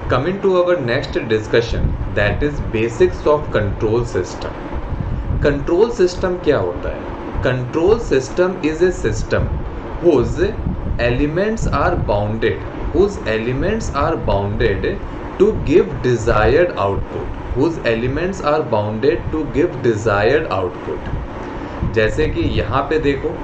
Coming to our next discussion, that is basics of control system. Control system क्या होता है? Control system is a system whose elements are bounded to give desired output. जैसे कि यहाँ पे देखो,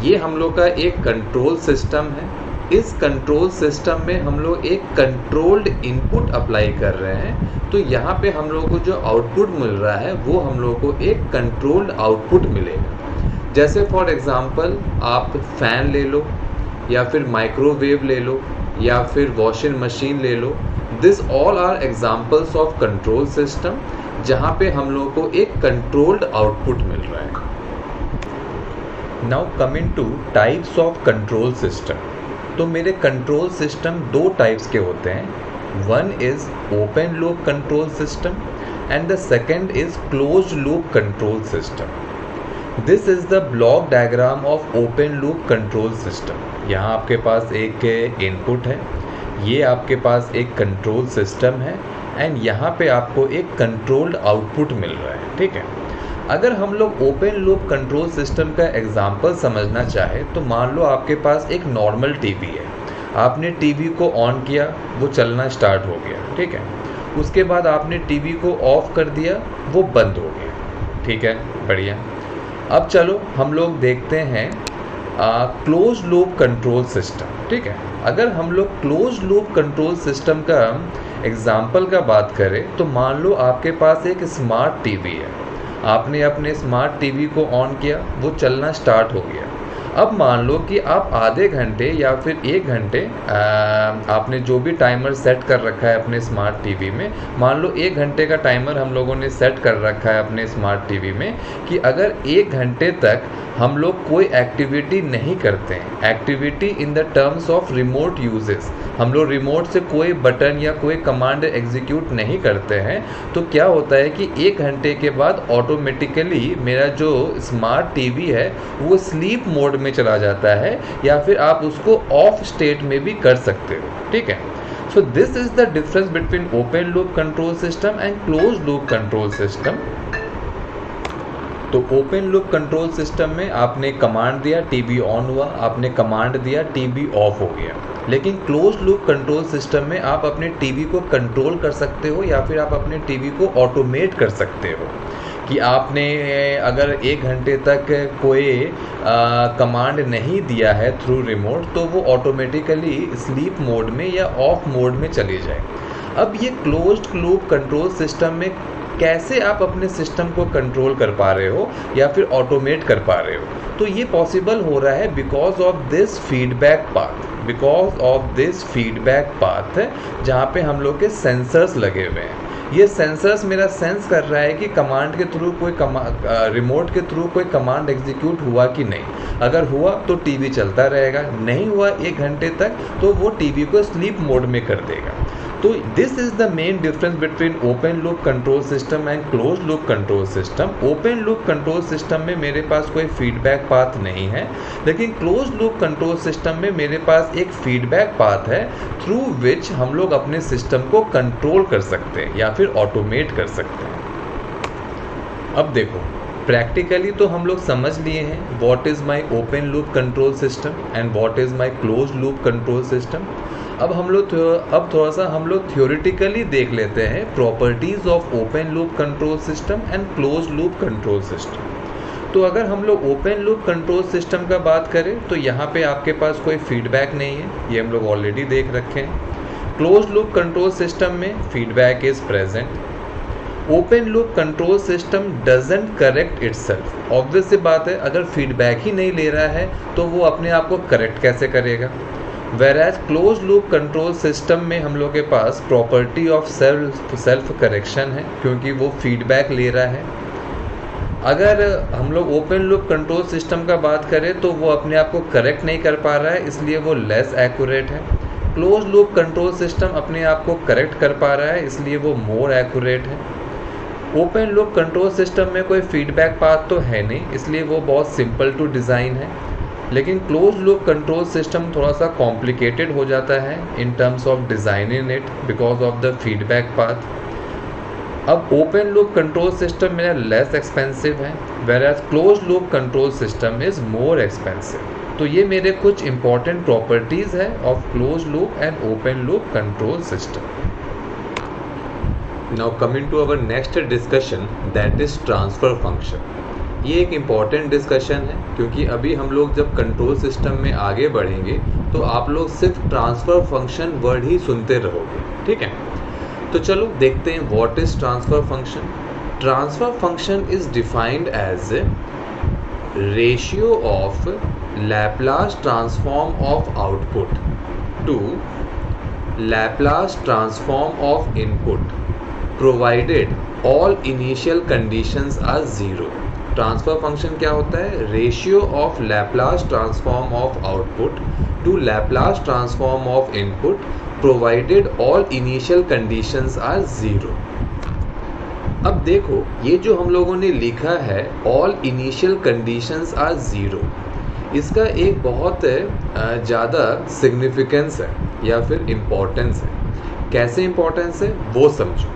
ये हम लोग का एक कंट्रोल सिस्टम है. इस कंट्रोल सिस्टम में हम लोग एक कंट्रोल्ड इनपुट अप्लाई कर रहे हैं, तो यहाँ पे हम लोग को जो आउटपुट मिल रहा है वो हम लोग को एक कंट्रोल्ड आउटपुट मिलेगा. जैसे फॉर एग्जांपल आप फैन ले लो, या फिर माइक्रोवेव ले लो, या फिर वॉशिंग मशीन ले लो. This all are examples of control system, जहाँ पे हम लोग को एक कंट्रोल्ड आउटपुट मिल रहा है. Now coming two types of control system. तो मेरे कंट्रोल सिस्टम दो टाइप्स के होते हैं. One is open loop control system and the second is closed loop control system. This is the block diagram of open loop control system. यहाँ आपके पास एक input है, ये आपके पास एक कंट्रोल सिस्टम है, एंड यहाँ पे आपको एक कंट्रोल्ड आउटपुट मिल रहा है. ठीक है. अगर हम लोग ओपन लूप कंट्रोल सिस्टम का एग्जांपल समझना चाहे तो मान लो आपके पास एक नॉर्मल टीवी है. आपने टीवी को ऑन किया, वो चलना स्टार्ट हो गया. ठीक है. उसके बाद आपने टीवी को ऑफ कर दिया, वो बंद हो गया. ठीक है, बढ़िया. अब चलो हम लोग देखते हैं क्लोज लूप कंट्रोल सिस्टम. ठीक है. अगर हम लोग क्लोज लूप कंट्रोल सिस्टम का एग्जांपल का बात करें तो मान लो आपके पास एक स्मार्ट टीवी है. आपने अपने स्मार्ट टीवी को ऑन किया, वो चलना स्टार्ट हो गया. अब मान लो कि आप आधे घंटे या फिर 1 घंटे आपने जो भी टाइमर सेट कर रखा है अपने स्मार्ट टीवी में, मान लो 1 घंटे का टाइमर हम लोगों ने सेट कर रखा है अपने स्मार्ट टीवी में कि अगर 1 घंटे तक हम लोग कोई एक्टिविटी नहीं करते हैं, activity in the terms of remote uses, हम लोग रिमोट से कोई बटन या कोई कमांड एग्जीक्यूट नहीं करते हैं, तो क्या होता है कि 1 घंटे के बाद ऑटोमेटिकली मेरा जो स्मार्ट टीवी है वो स्लीप मोड में चला जाता है, या फिर आप उसको ऑफ स्टेट में भी कर सकते हो. ठीक है. So this is the difference between open loop control system and close loop control system. तो ओपन लूप कंट्रोल सिस्टम में आपने कमांड दिया, टीवी ऑन हुआ, आपने कमांड दिया, टीवी ऑफ हो गया. लेकिन क्लोज लूप कंट्रोल सिस्टम में आप अपने टीवी को कंट्रोल कर सकते हो, या फिर आप अपने टीवी को ऑटोमेट कर सकते हो कि आपने अगर 1 घंटे तक कोई कमांड नहीं दिया है थ्रू रिमोट, तो वो ऑटोमेटिकली स्लीप मोड में या ऑफ मोड में चली जाए. अब ये क्लोज्ड लूप कंट्रोल सिस्टम में कैसे आप अपने सिस्टम को कंट्रोल कर पा रहे हो या फिर ऑटोमेट कर पा रहे हो, तो ये पॉसिबल हो रहा है because of this feedback path, जहाँ पे हम लोग के सेंसर्स लगे हुए हैं. ये सेंसर्स मेरा सेंस कर रहा है कि कमांड के थ्रू रिमोट के थ्रू कोई कमांड एग्जीक्यूट हुआ कि नहीं. अगर हुआ तो टीवी चलता रहेगा, नहीं हुआ 1 घंटे तक तो वो टीवी को स्लीप मोड में कर देगा. तो this is the main difference between open loop control system and close loop control system. Open loop control system में मेरे पास कोई फीडबैक पाथ नहीं है, लेकिन क्लोज लूप कंट्रोल सिस्टम में मेरे पास एक फीडबैक पाथ है थ्रू विच हम लोग अपने सिस्टम को कंट्रोल कर सकते हैं या फिर ऑटोमेट कर सकते हैं. अब देखो, प्रैक्टिकली तो हम लोग समझ लिए हैं what is my open loop control system and what is my close loop control system. अब थोड़ा सा हम लोग थ्योरेटिकली देख लेते हैं properties of open loop control system and close loop control system. तो अगर हम लोग ओपन लूप कंट्रोल सिस्टम का बात करें तो यहाँ पे आपके पास कोई फीडबैक नहीं है, ये हम लोग ऑलरेडी देख रखे हैं. क्लोज लूप कंट्रोल सिस्टम में feedback is present. Open loop control system doesn't correct itself. Obvious सी बात है, अगर फीडबैक ही नहीं ले रहा है तो वो अपने आप को करेक्ट कैसे करेगा. वेराज क्लोज लूप कंट्रोल सिस्टम में हम लोग के पास प्रॉपर्टी ऑफ सेल्फ करेक्शन है, क्योंकि वो फीडबैक ले रहा है. अगर हम लोग ओपन लूप कंट्रोल सिस्टम का बात करें तो वो अपने आप को करेक्ट नहीं कर पा रहा है, इसलिए वो लेस एक्यूरेट है. क्लोज लूप कंट्रोल सिस्टम अपने आप को करेक्ट कर पा रहा है, इसलिए वो मोर एक्यूरेट है. ओपन लूप कंट्रोल सिस्टम में कोई फीडबैक पाथ तो है नहीं, इसलिए वो बहुत सिंपल टू डिज़ाइन है. लेकिन क्लोज लूप कंट्रोल सिस्टम थोड़ा सा कॉम्प्लिकेटेड हो जाता है in terms of designing it because of the feedback path. अब ओपन लूप कंट्रोल सिस्टम मेरा लेस एक्सपेंसिव है, whereas close loop control system is more expensive. तो ये मेरे कुछ इंपॉर्टेंट प्रॉपर्टीज़ है of close loop and open loop control system. Now coming to our next discussion, that is transfer function. ये एक important discussion है क्योंकि अभी हम लोग जब कंट्रोल सिस्टम में आगे बढ़ेंगे तो आप लोग सिर्फ ट्रांसफ़र फंक्शन वर्ड ही सुनते रहोगे, ठीक है। तो चलो देखते हैं what is transfer function. Transfer function is defined as ratio of Laplace transform of output to Laplace transform of input provided all initial conditions are zero. Transfer function क्या होता है? Ratio of Laplace transform of output to Laplace transform of input provided all initial conditions are zero. अब देखो ये जो हम लोगों ने लिखा है all initial conditions are zero, इसका एक बहुत ज़्यादा सिग्निफिकेंस है या फिर इम्पोर्टेंस है। कैसे इम्पोर्टेंस है वो समझो।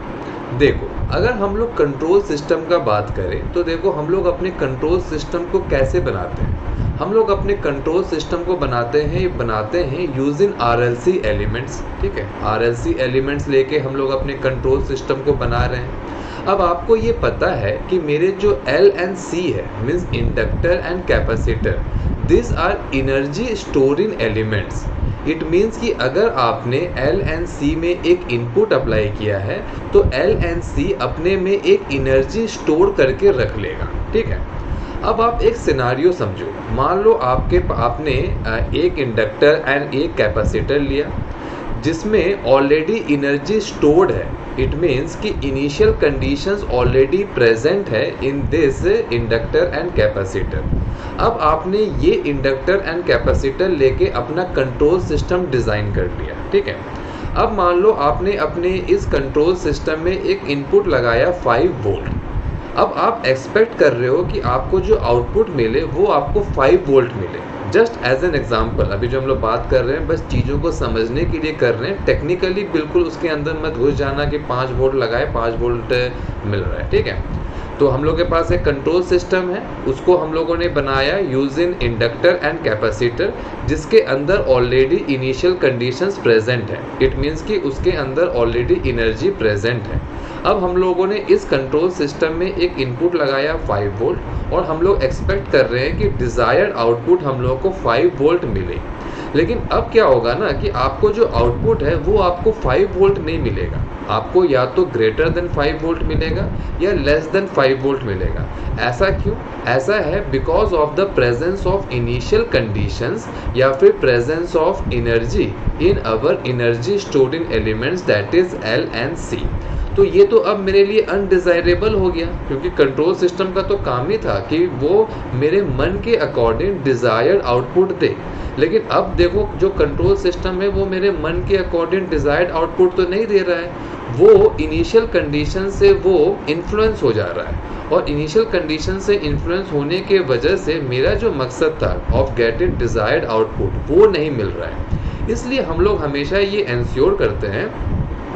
देखो अगर हम लोग कंट्रोल सिस्टम का बात करें तो देखो हम लोग अपने कंट्रोल सिस्टम को कैसे बनाते हैं। हम लोग अपने कंट्रोल सिस्टम को बनाते हैं यूजिंग आरएलसी एलिमेंट्स, ठीक है। आरएलसी एलिमेंट्स लेके हम लोग अपने कंट्रोल सिस्टम को बना रहे हैं। अब आपको ये पता है कि मेरे जो एल एंड सी है means inductor and capacitor, this are energy storing elements. It means कि अगर आपने एल एंड सी में एक इनपुट अप्लाई किया है तो एल एंड सी अपने में एक एनर्जी स्टोर करके रख लेगा, ठीक है। अब आप एक सिनारियो समझो, मान लो आपने एक इंडक्टर एंड एक कैपेसिटर लिया जिसमें ऑलरेडी एनर्जी स्टोर्ड है। इट मीन्स कि इनिशियल कंडीशंस ऑलरेडी प्रेजेंट है in this inductor and capacitor. अब आपने ये इंडक्टर एंड कैपेसिटर लेके अपना कंट्रोल सिस्टम डिज़ाइन कर लिया, ठीक है। अब मान लो आपने अपने इस कंट्रोल सिस्टम में एक इनपुट लगाया 5 वोल्ट। अब आप एक्सपेक्ट कर रहे हो कि आपको जो आउटपुट मिले वो आपको 5 वोल्ट मिले। जस्ट एज एन एग्जाम्पल, अभी जो हम लोग बात कर रहे हैं बस चीज़ों को समझने के लिए कर रहे हैं, टेक्निकली बिल्कुल उसके अंदर मत घुस जाना कि 5 वोल्ट लगाए 5 वोल्ट मिल रहा है, ठीक है। तो हम लोग के पास एक कंट्रोल सिस्टम है, उसको हम लोगों ने बनाया यूजिंग इंडक्टर एंड कैपेसिटर जिसके अंदर ऑलरेडी इनिशियल कंडीशंस प्रेजेंट है। इट मीन्स कि उसके अंदर ऑलरेडी एनर्जी प्रेजेंट है। अब हम लोगों ने इस कंट्रोल सिस्टम में एक इनपुट लगाया 5 वोल्ट और हम लोग एक्सपेक्ट कर रहे हैं कि डिज़ायर्ड आउटपुट हम लोग को 5 वोल्ट मिले। लेकिन अब क्या होगा ना कि आपको जो आउटपुट है वो आपको 5 वोल्ट नहीं मिलेगा, आपको या तो ग्रेटर देन 5 वोल्ट मिलेगा या लेस देन 5 वोल्ट मिलेगा। ऐसा क्यों? ऐसा है because of the presence of initial conditions या फिर presence of energy in our energy storing elements that is L and C. तो ये तो अब मेरे लिए अनडिज़ायरेबल हो गया क्योंकि कंट्रोल सिस्टम का तो काम ही था कि वो मेरे मन के अकॉर्डिंग डिज़ायर्ड आउटपुट दे। लेकिन अब देखो जो कंट्रोल सिस्टम है वो मेरे मन के अकॉर्डिंग डिज़ायर्ड आउटपुट तो नहीं दे रहा है, वो इनिशियल कंडीशन से वो इन्फ्लुएंस हो जा रहा है। और इनिशियल कंडीशन से इन्फ्लुएंस होने के वजह से मेरा जो मकसद था ऑफ गेटिंग डिज़ायर्ड आउटपुट वो नहीं मिल रहा है। इसलिए हम लोग हमेशा ये इंश्योर करते हैं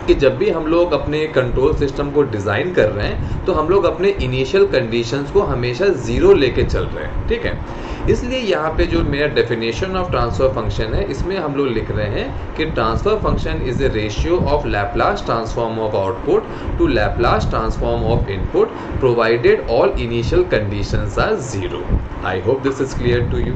कि जब भी हम लोग अपने कंट्रोल सिस्टम को डिज़ाइन कर रहे हैं तो हम लोग अपने इनिशियल कंडीशंस को हमेशा ज़ीरो लेके चल रहे हैं, ठीक है। इसलिए यहाँ पे जो मेरा डेफिनेशन ऑफ ट्रांसफ़र फंक्शन है इसमें हम लोग लिख रहे हैं कि transfer function is a ratio of Laplace transform of output to Laplace transform of input provided all initial conditions are zero. I hope this is clear to you.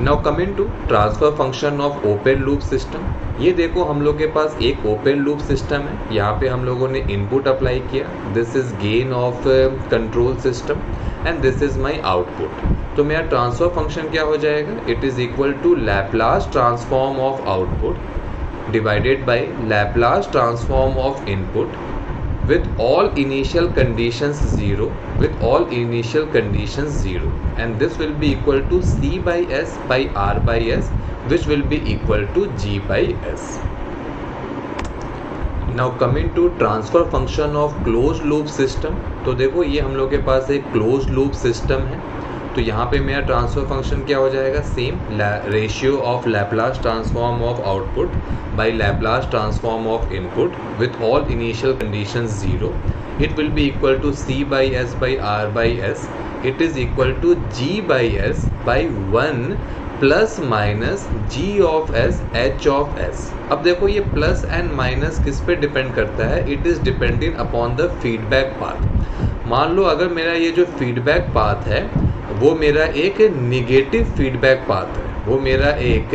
Now coming to transfer function of open loop system. ये देखो हम लोग के पास एक open loop system है, यहाँ पे हम लोगों ने इनपुट अप्लाई किया, this is gain of control system and this is my output. तो मेरा ट्रांसफ़र फंक्शन क्या हो जाएगा? It is equal to Laplace transform of output divided by Laplace transform of input with all initial conditions 0 and this will be equal to C by S by R by S which will be equal to G by S. Now coming to transfer function of closed loop system, तो देखो ये हम लोग के पास एक closed loop system है तो यहाँ पे मेरा ट्रांसफर फंक्शन क्या हो जाएगा, same ratio of Laplace transform of output by Laplace transform of input with all initial conditions 0. It will be equal to C by S by R by S. It is equal to G by S by 1 plus minus G of S H of S. अब देखो ये plus and minus किस पे depend करता है, it is depending upon the feedback path. मान लो अगर मेरा ये जो फीडबैक पाथ है वो मेरा एक निगेटिव फीडबैक पाथ है, वो मेरा एक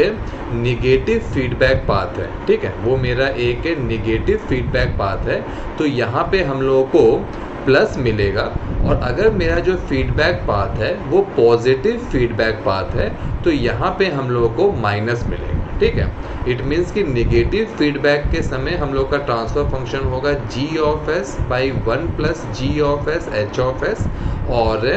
निगेटिव फीडबैक पाथ है, ठीक है, वो मेरा एक निगेटिव फीडबैक पाथ है. तो यहाँ पे हम लोगों को प्लस मिलेगा. और अगर मेरा जो फीडबैक पाथ है वो पॉजिटिव फीडबैक पाथ है तो यहाँ पे हम लोगों को माइनस मिलेगा, ठीक है. इट मीन्स कि निगेटिव फीडबैक के समय हम लोग का ट्रांसफर फंक्शन होगा G of S by 1 plus G of S H of S, और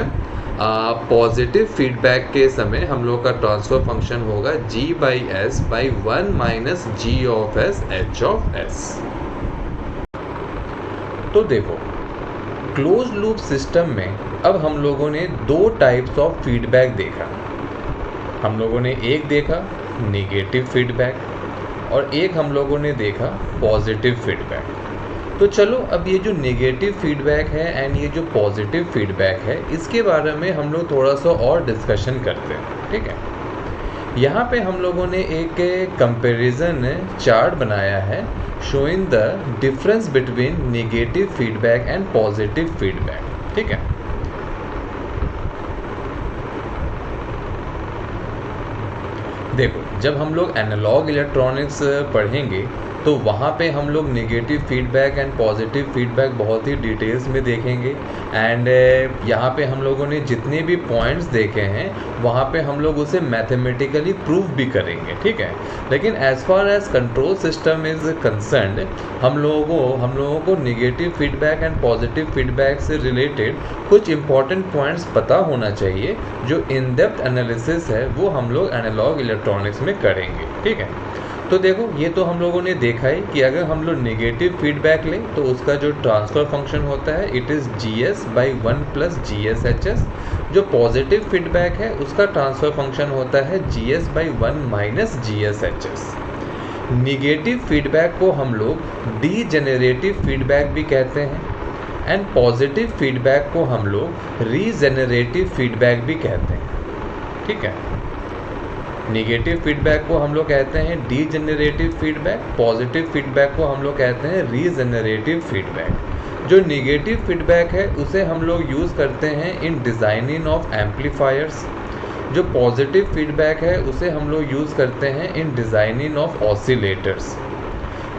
पॉजिटिव फीडबैक के समय हम लोग का ट्रांसफर फंक्शन होगा G by S by 1 minus G of S H of S. तो देखो क्लोज लूप सिस्टम में अब हम लोगों ने दो टाइप्स ऑफ फीडबैक देखा. हम लोगों ने एक देखा नेगेटिव फीडबैक और एक हम लोगों ने देखा पॉजिटिव फीडबैक. तो चलो अब ये जो नेगेटिव फीडबैक है एंड ये जो पॉजिटिव फीडबैक है इसके बारे में हम लोग थोड़ा सा और डिस्कशन करते हैं, ठीक है. यहाँ पे हम लोगों ने एक कंपैरिजन चार्ट बनाया है showing the difference between negative feedback and positive feedback, ठीक है. देखो जब हम लोग एनालॉग इलेक्ट्रॉनिक्स पढ़ेंगे तो वहाँ पे हम लोग negative feedback and positive feedback बहुत ही डिटेल्स में देखेंगे. एंड यहाँ पे हम लोगों ने जितने भी पॉइंट्स देखे हैं वहाँ पे हम लोग उसे मैथमेटिकली प्रूव भी करेंगे, ठीक है. लेकिन as far as control system is concerned हम लोगों को negative feedback and positive feedback से रिलेटेड कुछ इंपॉर्टेंट पॉइंट्स पता होना चाहिए. जो इन डेप्थ एनालिसिस है वो हम लोग एनालॉग इलेक्ट्रॉनिक्स में करेंगे, ठीक है. तो देखो ये तो हम लोगों ने देखा है कि अगर हम लोग नेगेटिव फीडबैक लें तो उसका जो ट्रांसफ़र फंक्शन होता है it is GS by 1 plus GS HS. जो पॉजिटिव फीडबैक है उसका ट्रांसफ़र फंक्शन होता है GS by 1 minus GS HS. Negative feedback को हम लोग डीजेनरेटिव फीडबैक भी कहते हैं एंड पॉजिटिव फीडबैक को हम लोग रीजेनरेटिव फीडबैक भी कहते हैं, ठीक है. नेगेटिव फीडबैक को हम लोग कहते हैं डीजेनरेटिव फीडबैक, पॉजिटिव फीडबैक को हम लोग कहते हैं रीजेनरेटिव फीडबैक. जो नेगेटिव फीडबैक है उसे हम लोग यूज़ करते हैं इन डिज़ाइनिंग ऑफ एम्पलीफायर्स. जो पॉजिटिव फीडबैक है उसे हम लोग यूज़ करते हैं इन डिज़ाइनिंग ऑफ ऑसिलेटर्स.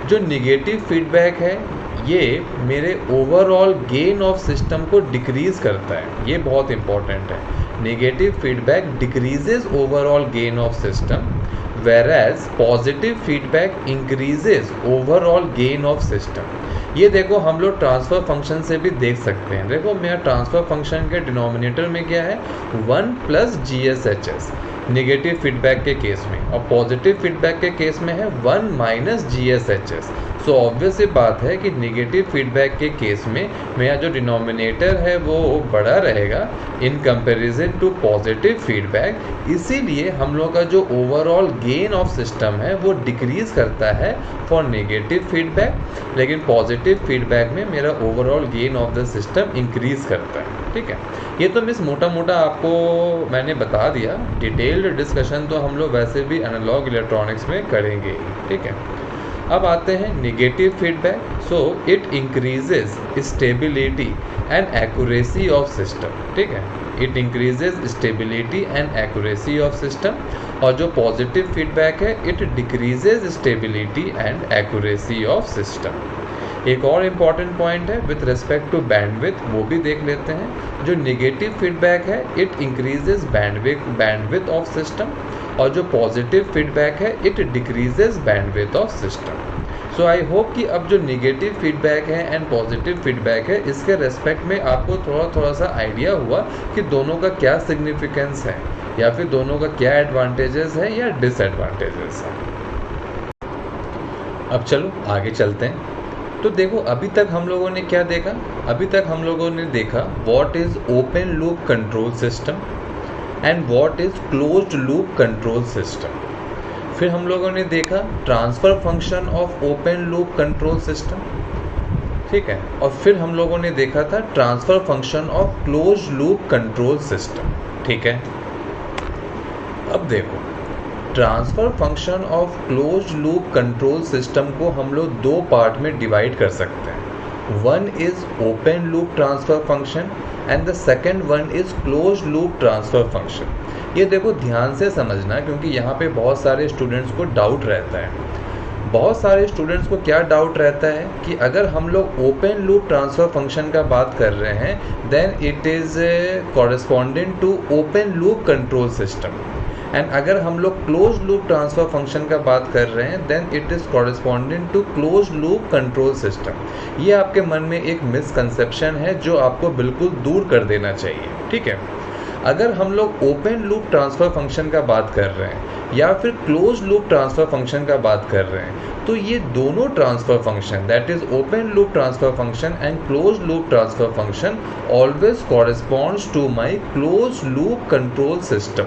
जो नेगेटिव फीडबैक है ये मेरे ओवरऑल गेन ऑफ सिस्टम को डिक्रीज़ करता है, ये बहुत इंपॉर्टेंट है. Negative feedback decreases overall gain of system whereas positive feedback increases overall gain of system. ये देखो हम लोग ट्रांसफ़र फंक्शन से भी देख सकते हैं. देखो मेरा ट्रांसफ़र फंक्शन के डिनोमिनेटर में क्या है 1 plus GS HS negative feedback के केस में, और पॉजिटिव फीडबैक के केस में है 1 minus GS HS. So obvious सी बात है कि नेगेटिव फीडबैक के केस में मेरा जो डिनोमिनेटर है वो बड़ा रहेगा in comparison to positive feedback. इसीलिए हम लोग का जो ओवरऑल गेन ऑफ सिस्टम है वो डिक्रीज़ करता है फॉर नेगेटिव फीडबैक, लेकिन पॉजिटिव फीडबैक में मेरा overall gain of the system increase करता है, ठीक है. ये तो मिस मोटा मोटा आपको मैंने बता दिया. डिटेल्ड डिस्कशन तो हम लोग वैसे भी एनालॉग इलेक्ट्रॉनिक्स में करेंगे, ठीक है. अब आते हैं negative feedback. So it increases stability and accuracy of system, ठीक है. It increases stability and accuracy of system. और जो पॉजिटिव फीडबैक है it decreases stability and accuracy of system. एक और इम्पॉर्टेंट पॉइंट है विथ रिस्पेक्ट टू बैंडविथ, वो भी देख लेते हैं. जो नेगेटिव फीडबैक है it increases bandwidth of system, और जो पॉजिटिव फीडबैक है it decreases bandwidth of system. So I hope कि अब जो नेगेटिव फीडबैक है एंड पॉजिटिव फीडबैक है इसके रेस्पेक्ट में आपको थोड़ा सा आइडिया हुआ कि दोनों का क्या सिग्निफिकेंस है या फिर दोनों का क्या एडवांटेजेस है या डिसएडवांटेजेस है. अब चलो आगे चलते हैं. तो देखो अभी तक हम लोगों ने क्या देखा, अभी तक हम लोगों ने देखा what is open loop control system. And what is closed loop control system. फिर हम लोगों ने देखा transfer function of open loop control system, ठीक है, और फिर हम लोगों ने देखा था transfer function of closed loop control system, ठीक है। अब देखो transfer function of closed loop control system को हम लोग दो पार्ट में डिवाइड कर सकते हैं। One is open loop transfer function and the second one is closed loop transfer function. ये देखो ध्यान से समझना, क्योंकि यहाँ पे बहुत सारे स्टूडेंट्स को डाउट रहता है। बहुत सारे स्टूडेंट्स को क्या डाउट रहता है कि अगर हम लोग ओपन लूप ट्रांसफर फंक्शन का बात कर रहे हैं then it is corresponding to open loop control system, and अगर हम लोग क्लोज लूप ट्रांसफर फंक्शन का बात कर रहे हैं then it is corresponding to close loop control system. ये आपके मन में एक मिसकंसेप्शन है जो आपको बिल्कुल दूर कर देना चाहिए, ठीक है। अगर हम लोग ओपन लूप ट्रांसफर फंक्शन का बात कर रहे हैं या फिर क्लोज लूप ट्रांसफर फंक्शन का बात कर रहे हैं तो ये दोनों transfer function that is open loop transfer function and close loop transfer function always corresponds to my close loop control system,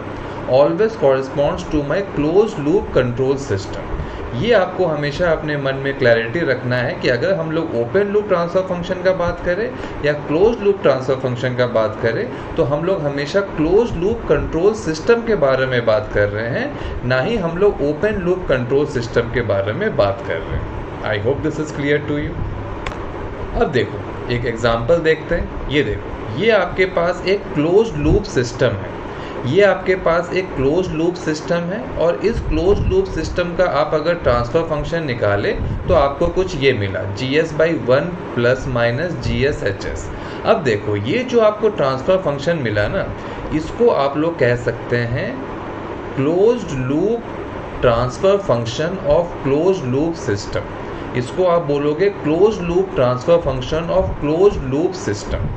always corresponds to my close loop control system. ये आपको हमेशा अपने मन में क्लैरिटी रखना है कि अगर हम लोग ओपन लूप ट्रांसफर फंक्शन का बात करें या क्लोज लूप ट्रांसफर फंक्शन का बात करें तो हम लोग हमेशा क्लोज लूप कंट्रोल सिस्टम के बारे में बात कर रहे हैं, ना ही हम लोग ओपन लूप कंट्रोल सिस्टम के बारे में बात कर रहे हैं। I hope this is clear to you. अब देखो एक एग्जाम्पल देखते हैं। ये देखो ये आपके पास एक क्लोज लूप सिस्टम है, ये आपके पास एक क्लोज लूप सिस्टम है और इस क्लोज लूप सिस्टम का आप अगर ट्रांसफर फंक्शन निकालें तो आपको कुछ ये मिला GS/1 प्लस माइनस GSHS। अब देखो ये जो आपको ट्रांसफर फंक्शन मिला ना, इसको आप लोग कह सकते हैं closed loop transfer function of close loop system. इसको आप बोलोगे close loop transfer function of close loop system.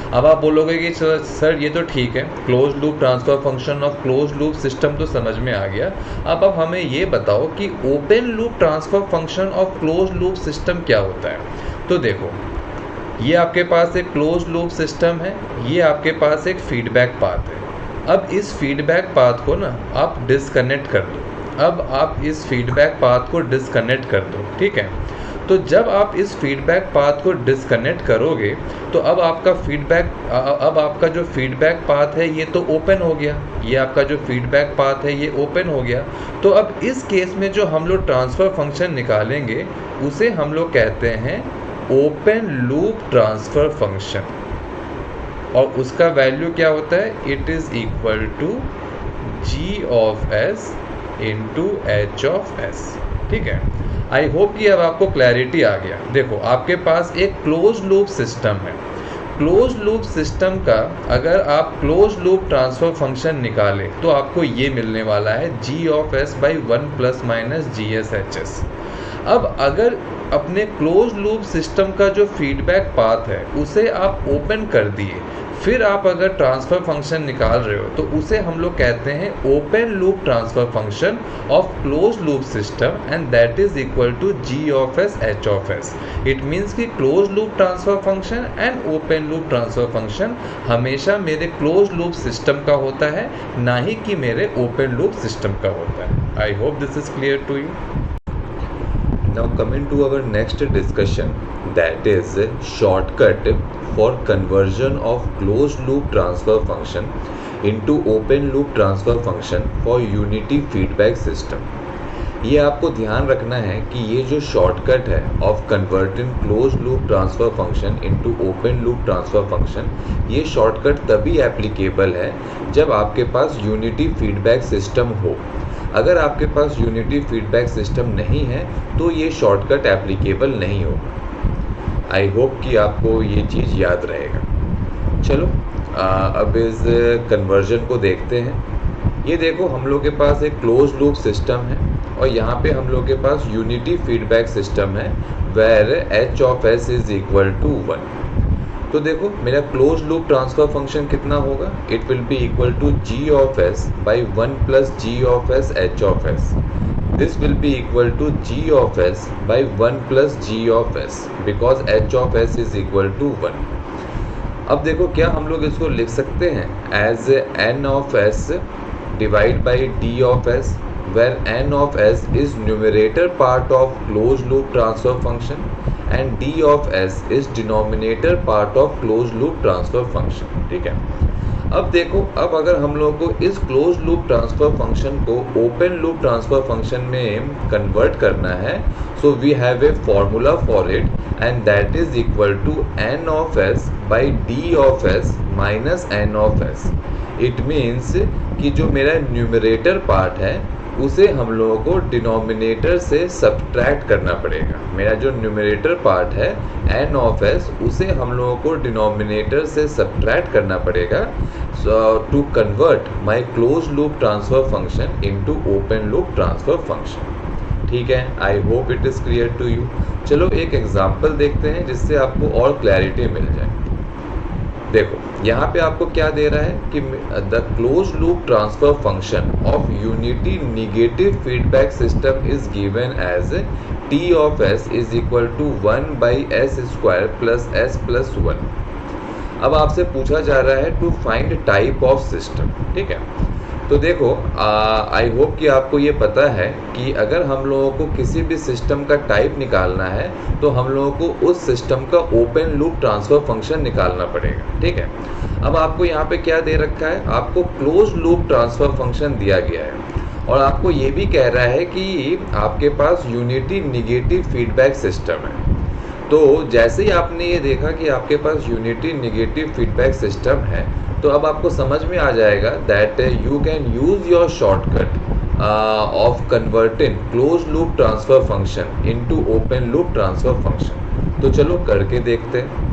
अब आप बोलोगे कि सर ये तो ठीक है, close loop transfer function of close loop system तो समझ में आ गया। अब हमें ये बताओ कि open loop transfer function of close loop system क्या होता है। तो देखो ये आपके पास एक क्लोज लूप सिस्टम है, ये आपके पास एक फीडबैक पाथ है। अब इस फीडबैक पाथ को ना आप डिस्कनेक्ट कर दो, अब आप इस फीडबैक पाथ को डिस्कनेक्ट कर दो, ठीक है। तो जब आप इस फीडबैक पाथ को डिस्कनेक्ट करोगे तो अब आपका जो फीडबैक पाथ है ये तो ओपन हो गया, ये आपका जो फीडबैक पाथ है ये ओपन हो गया। तो अब इस केस में जो हम लोग ट्रांसफ़र फंक्शन निकालेंगे उसे हम लोग कहते हैं ओपन लूप ट्रांसफ़र फंक्शन, और उसका वैल्यू क्या होता है, it is equal to G(s) into H(s), ठीक है। आई होप कि अब आपको क्लैरिटी आ गया। देखो आपके पास एक क्लोज लूप सिस्टम है, क्लोज लूप सिस्टम का अगर आप क्लोज लूप ट्रांसफर फंक्शन निकालें तो आपको ये मिलने वाला है G(s/1 प्लस माइनस GSHS। अब अगर अपने क्लोज लूप सिस्टम का जो फीडबैक पाथ है उसे आप ओपन कर दिए, फिर आप अगर ट्रांसफ़र फंक्शन निकाल रहे हो तो उसे हम लोग कहते हैं open loop transfer function of close loop system and that is equal to G(s) H(s). It means कि close loop transfer function and open loop transfer function हमेशा मेरे क्लोज लूप सिस्टम का होता है, ना ही कि मेरे ओपन लूप सिस्टम का होता है। I hope this is clear to you. Now coming to our next discussion, that is shortcut for conversion of closed loop transfer function into open loop transfer function for unity feedback system। ये आपको ध्यान रखना है कि ये जो shortcut है of converting close loop transfer function into open loop transfer function, ये शॉर्टकट तभी एप्लीकेबल है जब आपके पास यूनिटी फीडबैक सिस्टम हो। अगर आपके पास यूनिटी फीडबैक सिस्टम नहीं है तो ये शॉर्टकट एप्लीकेबल नहीं होगा। आई होप कि आपको ये चीज़ याद रहेगा। चलो अब इस कन्वर्जन को देखते हैं। ये देखो हम लोग के पास एक क्लोज लूप सिस्टम है और यहाँ पे हम लोग के पास यूनिटी फीडबैक सिस्टम है where H(s) is equal to 1। तो देखो मेरा क्लोज लूप ट्रांसफर फंक्शन कितना होगा, it will be equal to G(s/1 plus G(s) H(s). This will be equal to G(s/1 plus G(s) because H(s) is equal to 1। अब देखो क्या हम लोग इसको लिख सकते हैं as n of s divide by d of s, where n of s is numerator part of closed loop transfer function and d of s is denominator part of closed loop transfer function. ठीक है, अब देखो, अब अगर हम लोगों को इस क्लोज लूप ट्रांसफर फंक्शन को ओपन लूप ट्रांसफर फंक्शन में कन्वर्ट करना है, so we have a formula for it and that is equal to n of s by d of s minus n of s. It means कि जो मेरा numerator part है उसे हम लोगों को डिनोमिनेटर से सब्ट्रैक्ट करना पड़ेगा. मेरा जो न्यूमरेटर पार्ट है n ऑफ s उसे हम लोगों को डिनोमिनेटर से सब्ट्रैक्ट करना पड़ेगा to convert my close loop transfer function into open loop transfer function. ठीक है, I hope it is clear to you. चलो एक एग्जांपल देखते हैं जिससे आपको और क्लैरिटी मिल जाए. देखो यहाँ पे आपको क्या दे रहा है कि the close loop transfer function of unity negative feedback system is given as t of s is equal to 1 by s square plus s plus 1. अब आपसे पूछा जा रहा है to find type of system. ठीक है, तो देखो आई होप कि आपको ये पता है कि अगर हम लोगों को किसी भी सिस्टम का टाइप निकालना है तो हम लोगों को उस सिस्टम का ओपन लूप ट्रांसफर फंक्शन निकालना पड़ेगा. ठीक है, अब आपको यहाँ पे क्या दे रखा है, आपको क्लोज लूप ट्रांसफर फंक्शन दिया गया है और आपको ये भी कह रहा है कि आपके पास यूनिटी निगेटिव फीडबैक सिस्टम है. तो जैसे ही आपने ये देखा कि आपके पास यूनिटी निगेटिव फीडबैक सिस्टम है तो अब आपको समझ में आ जाएगा that you can use your shortcut of converting close loop transfer function into open loop transfer function. तो चलो करके देखते हैं.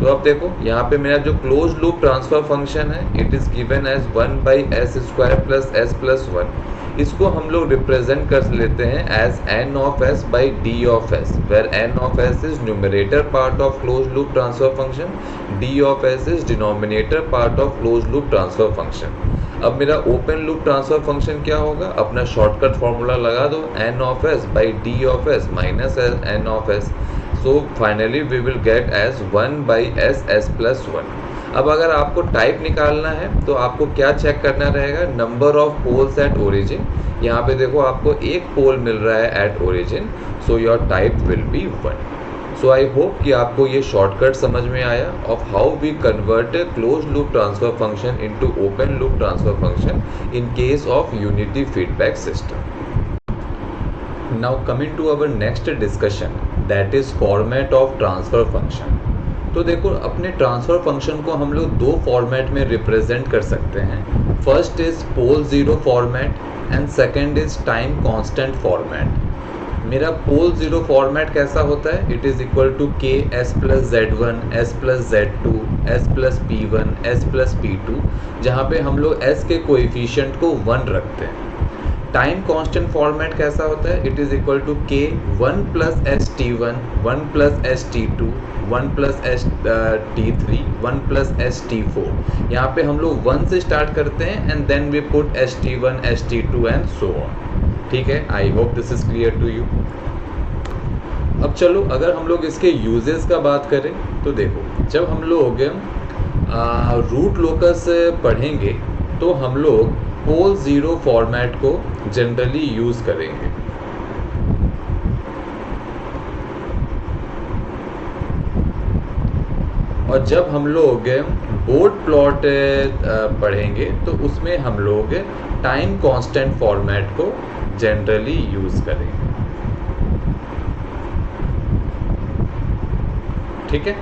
तो अब देखो यहाँ पे मेरा जो क्लोज लूप ट्रांसफर फंक्शन है it is given as 1 by s square plus s plus 1. इसको हम लोग रिप्रेजेंट कर लेते हैं as n of s by d of s, where n of s is numerator part of close loop transfer function, d of s is denominator part of close loop transfer function. अब मेरा open loop transfer function क्या होगा, अपना shortcut formula लगा दो, n of s by d of s minus n of s. So finally we will get as 1 by s plus 1. अब अगर आपको टाइप निकालना है तो आपको क्या चेक करना रहेगा, number of poles at origin. यहाँ पे देखो आपको एक पोल मिल रहा है at origin, so your type will be 1. So I hope कि आपको ये शॉर्टकट समझ में आया of how we convert close loop transfer function into open loop transfer function in case of unity feedback system. Now coming to our next discussion, that is format of transfer function. तो देखो अपने transfer function को हम लोग दो format में represent कर सकते हैं. First is pole zero format and second is time constant format. मेरा पोल ज़ीरो फॉर्मेट कैसा होता है, it is equal to k s plus z1 s plus z2 s plus p1 s plus p2, जहाँ पे हम लोग s के coefficient को 1 रखते हैं. टाइम कांस्टेंट फॉर्मेट कैसा होता है, it is equal to k 1 plus s t1 1 plus s t2 1 plus s t3 1 plus s t4. यहाँ पे हम लोग 1 से स्टार्ट करते हैं and then we put s t1 s t2 and so on. ठीक है, I hope this is clear to you. अब चलो अगर हम लोग इसके यूजेस का बात करें तो देखो जब हम लोग रूट लोकस पढ़ेंगे तो हम लोग पोल ज़ीरो फॉर्मेट को जनरली यूज़ करेंगे. और जब हम लोग बोर्ड प्लॉट पढ़ेंगे तो उसमें हम लोग टाइम कांस्टेंट फॉर्मेट को जनरली यूज़ करेंगे. ठीक है,